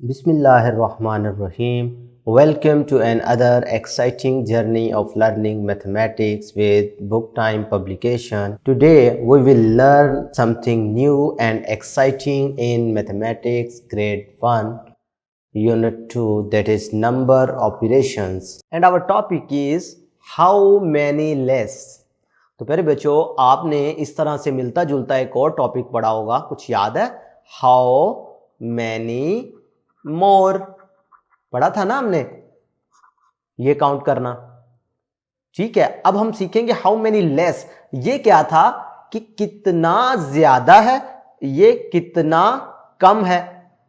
Bismillahirrahmanirrahim. Welcome to another exciting journey of learning mathematics with Book Time publication. Today we will learn something new and exciting in mathematics grade 1 unit 2, that is number operations, and our topic is how many less. तो प्यारे बच्चों, आपने इस तरह से मिलता जुलता एक और टॉपिक पढ़ा होगा, कुछ याद है? हाउ मैनी मोर पढ़ा था ना हमने, ये काउंट करना। ठीक है, अब हम सीखेंगे हाउ मेनी लेस। ये क्या था कि कितना ज्यादा है, ये कितना कम है।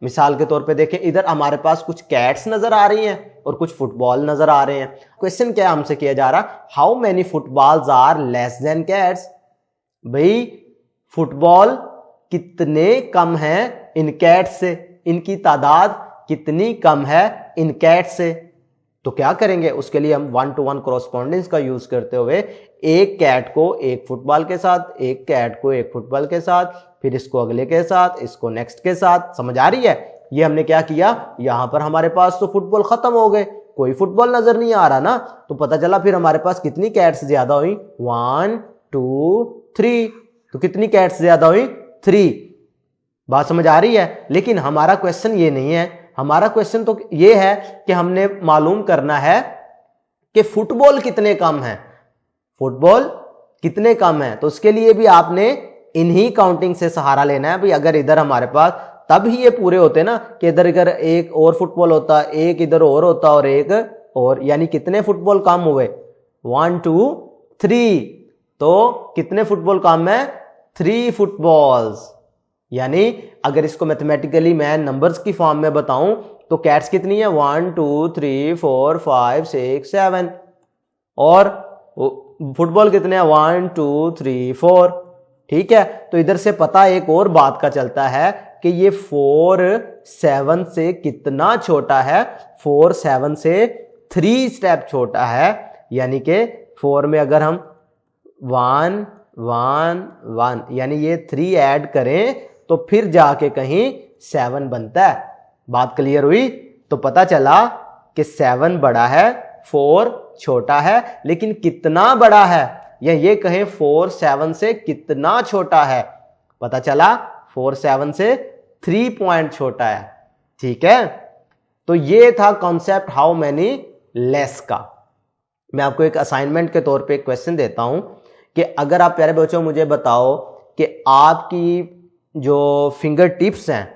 मिसाल के तौर पे देखें, इधर हमारे पास कुछ कैट्स नजर आ रही हैं और कुछ फुटबॉल नजर आ रहे हैं। क्वेश्चन क्या हमसे किया जा रहा, how many footballs are less than cats. भाई फुटबॉल कितने कम हैं इन कैट्स से, इनकी तादाद कितनी कम है इन कैट से। तो क्या करेंगे, उसके लिए हम 1-to-1 कॉरेस्पॉन्डेंस का यूज करते हुए एक कैट को एक फुटबॉल के साथ, एक कैट को एक फुटबॉल के साथ, फिर इसको अगले के साथ, इसको नेक्स्ट के साथ। समझ आ रही है? ये हमने क्या किया, यहां पर हमारे पास तो फुटबॉल खत्म हो गए, कोई फुटबॉल नजर नहीं आ रहा ना, तो पता चला फिर हमारे पास कितनी कैट्स ज्यादा हुई, 1 2 3। तो कितनी कैट्स ज्यादा हुई, 3। बात समझ आ रही है? लेकिन हमारा क्वेश्चन ये नहीं है, हमारा क्वेश्चन तो ये है कि हमने मालूम करना है कि फुटबॉल कितने कम है, फुटबॉल कितने कम है। तो उसके लिए भी आपने इन्हीं काउंटिंग से सहारा लेना है। भाई अगर इधर हमारे पास, तब ही ये पूरे होते ना कि इधर इधर एक और फुटबॉल होता, एक इधर और होता और एक और, यानी कितने फुटबॉल कम हुए, 1 2 3। तो कितने फुटबॉल कम है, 3 फुटबॉल्स। यानी अगर इसको मैथमेटिकली मैं नंबर्स की फॉर्म में बताऊं तो कैट्स कितनी है, 1 2 3 4 5 6 7, और फुटबॉल कितने हैं, 1 2 3 4। ठीक है, तो इधर से पता एक और बात का चलता है कि ये 4 7 से कितना छोटा है, 4 7 से 3 स्टेप छोटा है। यानी कि 4 में अगर हम 1 1 1 यानी ये 3 ऐड करें तो फिर जाके कहीं 7 बनता है। बात क्लियर हुई? तो पता चला कि 7 बड़ा है, 4 छोटा है, लेकिन कितना बड़ा है, या ये कहें 4 7 से कितना छोटा है, पता चला 4 7 से 3 पॉइंट छोटा है। ठीक है, तो ये था कॉन्सेप्ट हाउ मेनी लेस का। मैं आपको एक असाइनमेंट के तौर पे एक क्वेश्चन देता हूं कि अगर आप प्यारे बच्चों मुझे बताओ कि आपकी जो फिंगर टिप्स हैं,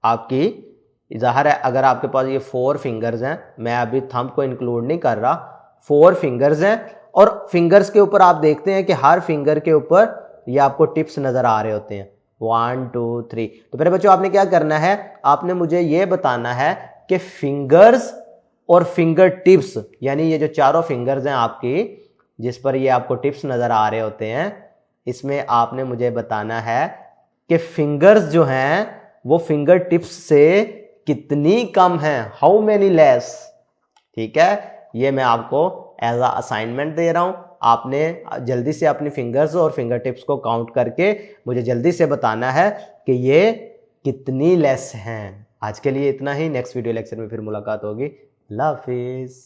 आपकी जाहिर है अगर आपके पास ये 4 फिंगर्स हैं, मैं अभी थंब को इंक्लूड नहीं कर रहा, 4 फिंगर्स हैं, और फिंगर्स के ऊपर आप देखते हैं कि हर फिंगर के ऊपर ये आपको टिप्स नजर आ रहे होते हैं, 1 2 3। तो मेरे बच्चों आपने क्या करना है, आपने मुझे ये बताना है कि फिंगर्स और फिंगर टिप्स, यानी ये जो चारों फिंगर्स हैं आपकी, जिस पर ये आपको टिप्स नजर आ रहे होते हैं, इसमें आपने मुझे बताना है कि फिंगर्स जो हैं वो फिंगर टिप्स से कितनी कम हैं, हाउ मेनी लेस। ठीक है, ये मैं आपको एज अ असाइनमेंट दे रहा हूं। आपने जल्दी से अपनी फिंगर्स और फिंगर टिप्स को काउंट करके मुझे जल्दी से बताना है कि ये कितनी लेस हैं। आज के लिए इतना ही, नेक्स्ट वीडियो लेक्चर में फिर मुलाकात होगी। अल्लाह हाफिज।